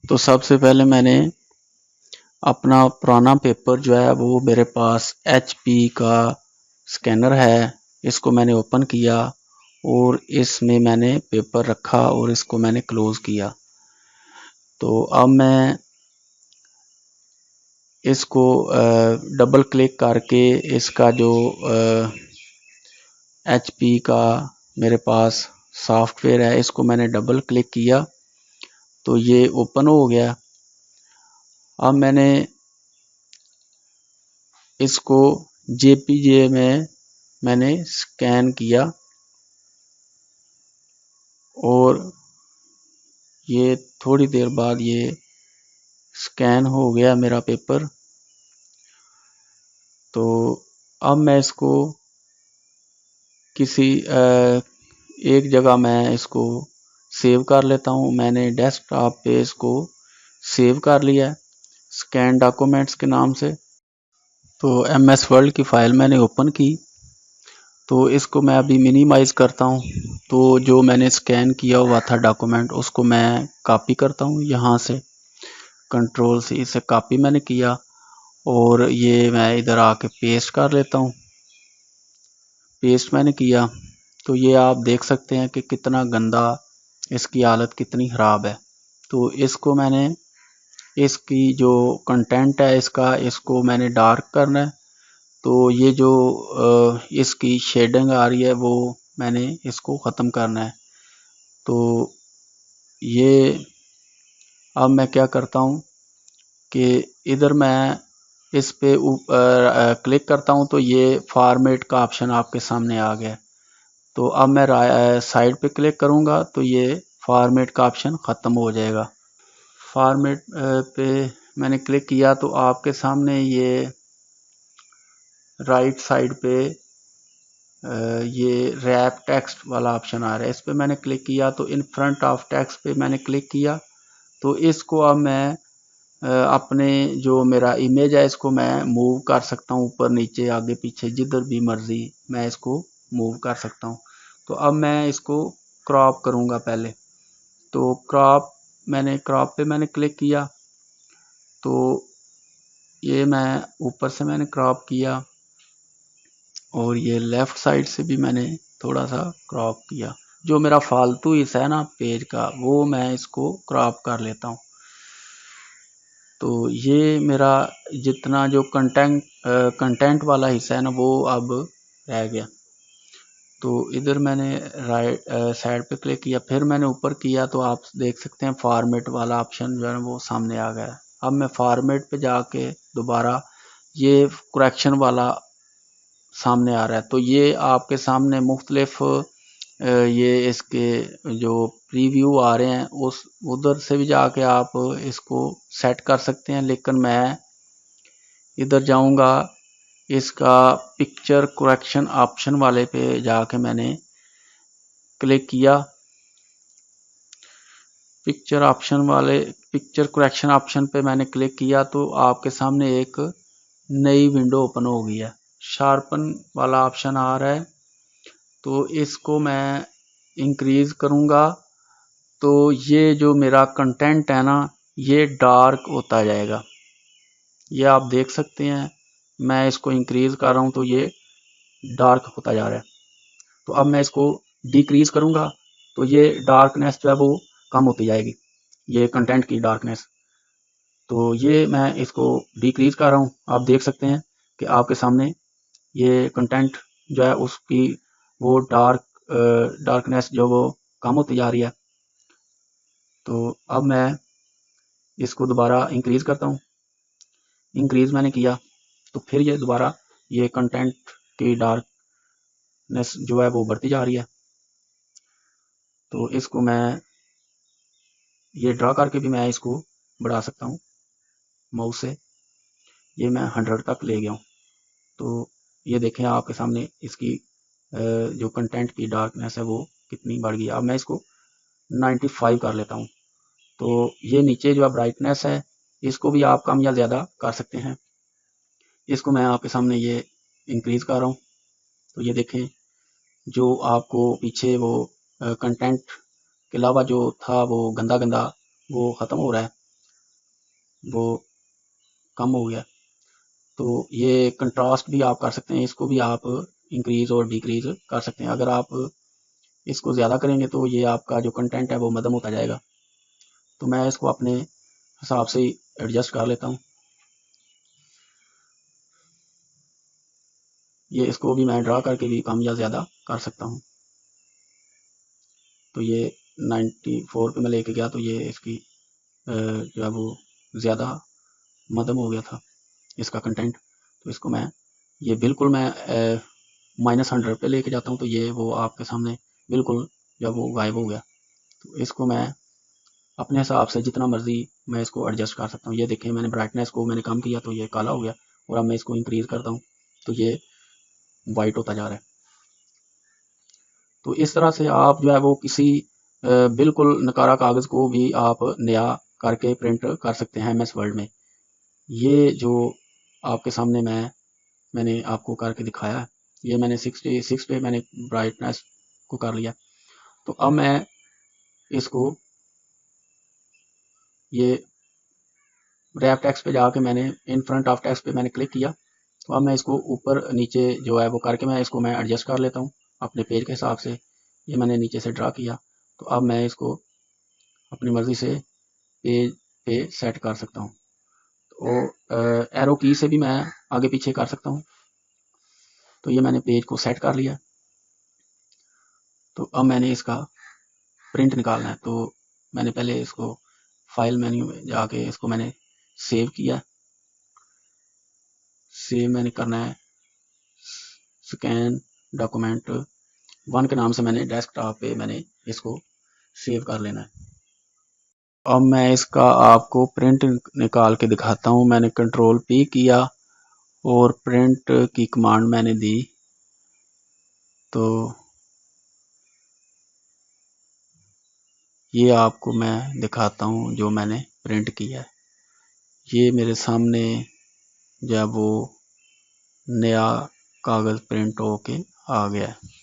तो सबसे पहले मैंने अपना पुराना पेपर जो है वो मेरे पास HP का स्कैनर है, इसको मैंने ओपन किया और इसमें मैंने पेपर रखा और इसको मैंने क्लोज किया। तो अब मैं इसको डबल क्लिक करके इसका जो HP का मेरे पास सॉफ्टवेयर है इसको मैंने डबल क्लिक किया तो ये ओपन हो गया। अब मैंने इसको JPG में मैंने स्कैन किया और ये थोड़ी देर बाद ये स्कैन हो गया मेरा पेपर। तो अब मैं इसको किसी एक जगह मैं इसको सेव कर लेता हूँ। मैंने डेस्कटॉप पे इसको सेव कर लिया है स्कैन डॉक्यूमेंट्स के नाम से। तो MS वर्ल्ड की फ़ाइल मैंने ओपन की तो इसको मैं अभी मिनिमाइज़ करता हूँ। तो जो मैंने स्कैन किया हुआ था डॉक्यूमेंट उसको मैं कॉपी करता हूँ, यहाँ से कंट्रोल से इसे कॉपी मैंने किया और ये मैं इधर आके पेस्ट कर लेता हूँ। पेस्ट मैंने किया तो ये आप देख सकते हैं कि कितना गंदा, इसकी हालत कितनी ख़राब है। तो इसको मैंने, इसकी जो कंटेंट है इसको मैंने डार्क करना है। तो ये जो इसकी शेडिंग आ रही है वो मैंने इसको ख़त्म करना है। तो ये अब मैं क्या करता हूँ कि इधर मैं इस पे ऊपर क्लिक करता हूँ तो ये फॉर्मेट का ऑप्शन आपके सामने आ गया। तो अब मैं साइड पे क्लिक करूँगा तो ये फॉर्मेट का ऑप्शन ख़त्म हो जाएगा। फॉर्मेट पे मैंने क्लिक किया तो आपके सामने ये राइट साइड पे ये रैप टेक्स्ट वाला ऑप्शन आ रहा है, इस पे मैंने क्लिक किया तो इन फ्रंट ऑफ टेक्स्ट पे मैंने क्लिक किया। तो इसको अब मैं अपने जो मेरा इमेज है इसको मैं मूव कर सकता हूँ ऊपर नीचे आगे पीछे जिधर भी मर्जी मैं इसको मूव कर सकता हूँ। तो अब मैं इसको क्रॉप करूँगा पहले। तो क्रॉप पे मैंने क्लिक किया तो ये मैं ऊपर से मैंने क्रॉप किया और ये लेफ़्ट साइड से भी मैंने थोड़ा सा क्रॉप किया। जो मेरा फालतू हिस्सा है ना पेज का वो मैं इसको क्रॉप कर लेता हूँ। तो ये मेरा जितना जो कंटेंट वाला हिस्सा है ना वो अब रह गया। तो इधर मैंने राइट साइड पे क्लिक किया, फिर मैंने ऊपर किया तो आप देख सकते हैं फॉर्मेट वाला ऑप्शन जो है वो सामने आ गया। अब मैं फॉर्मेट पे जाके दोबारा ये करेक्शन वाला सामने आ रहा है। तो ये आपके सामने मुख्तलिफ ये इसके जो प्रीव्यू आ रहे हैं उस उधर से भी जाके आप इसको सेट कर सकते हैं, लेकिन मैं इधर जाऊंगा इसका पिक्चर करेक्शन ऑप्शन वाले पे जाके मैंने क्लिक किया। पिक्चर करेक्शन ऑप्शन पे मैंने क्लिक किया तो आपके सामने एक नई विंडो ओपन हो गई है। शार्पन वाला ऑप्शन आ रहा है तो इसको मैं इंक्रीज करूँगा तो ये जो मेरा कंटेंट है ना ये डार्क होता जाएगा। ये आप देख सकते हैं मैं इसको इंक्रीज कर रहा हूँ तो ये डार्क होता जा रहा है। तो अब मैं इसको डिक्रीज करूँगा तो ये डार्कनेस जो है वो कम होती जाएगी, ये कंटेंट की डार्कनेस। तो ये मैं इसको डिक्रीज कर रहा हूँ। आप देख सकते हैं कि आपके सामने ये कंटेंट जो है उसकी वो डार्कनेस जो वो कम होती जा रही है। तो अब मैं इसको दोबारा इंक्रीज करता हूँ। इंक्रीज मैंने किया तो फिर ये दोबारा ये कंटेंट की डार्कनेस जो है वो बढ़ती जा रही है। तो इसको मैं ये ड्रा करके भी मैं इसको बढ़ा सकता हूँ माउस से। ये मैं 100 तक ले गया हूँ। तो ये देखें आपके सामने इसकी जो कंटेंट की डार्कनेस है वो कितनी बढ़ गई। अब मैं इसको 95 कर लेता हूँ। तो ये नीचे जो ब्राइटनेस है इसको भी आप कम या ज़्यादा कर सकते हैं। इसको मैं आपके सामने ये इंक्रीज कर रहा हूँ तो ये देखें जो आपको पीछे वो कंटेंट के अलावा जो था वो गंदा गंदा वो ख़त्म हो रहा है। वो कम हो गया। तो ये कंट्रास्ट भी आप कर सकते हैं, इसको भी आप इंक्रीज और डिक्रीज कर सकते हैं। अगर आप इसको ज़्यादा करेंगे तो ये आपका जो कंटेंट है वो मध्यम होता जाएगा। तो मैं इसको अपने हिसाब से एडजस्ट कर लेता हूँ। ये इसको भी मैं ड्रा करके भी कम या ज़्यादा कर सकता हूँ। तो ये 94 पे मैं लेके गया तो ये इसकी जो है वो ज़्यादा मध्यम हो गया था इसका कंटेंट। तो इसको मैं ये बिल्कुल मैं -100 पे लेके जाता हूँ तो ये वो आपके सामने बिल्कुल जब वो गायब हो गया। तो इसको मैं अपने हिसाब से जितना मर्जी मैं इसको एडजस्ट कर सकता हूँ। ये देखें मैंने ब्राइटनेस को मैंने कम किया तो ये काला हो गया, और अब मैं इसको इंक्रीज करता हूँ तो ये वाइट होता जा रहा है। तो इस तरह से आप जो है वो किसी बिल्कुल नकारा कागज़ को भी आप नया करके प्रिंट कर सकते हैं MS वर्ड में। ये जो आपके सामने मैंने आपको करके दिखाया है, ये मैंने 66 पे मैंने ब्राइटनेस को कर लिया। तो अब मैं इसको ये रैप टेक्स्ट पे जाके मैंने इन फ्रंट ऑफ टेक्स्ट पे मैंने क्लिक किया। तो अब मैं इसको ऊपर नीचे जो है वो करके मैं इसको मैं एडजस्ट कर लेता हूँ अपने पेज के हिसाब से। ये मैंने नीचे से ड्रा किया, तो अब मैं इसको अपनी मर्ज़ी से पेज पे सेट कर सकता हूँ। तो एरो की से भी मैं आगे पीछे कर सकता हूँ। तो ये मैंने पेज को सेट कर लिया। तो अब मैंने इसका प्रिंट निकालना है। तो मैंने पहले इसको फाइल मेन्यू में जाके इसको मैंने सेव किया। सेव मैंने करना है स्कैन डॉक्यूमेंट 1 के नाम से मैंने डेस्कटॉप पे मैंने इसको सेव कर लेना है। अब मैं इसका आपको प्रिंट निकाल के दिखाता हूँ। मैंने Ctrl+P किया और प्रिंट की कमांड मैंने दी, तो ये आपको मैं दिखाता हूँ जो मैंने प्रिंट किया है। ये मेरे सामने जब वो नया कागज़ प्रिंट होके आ गया है।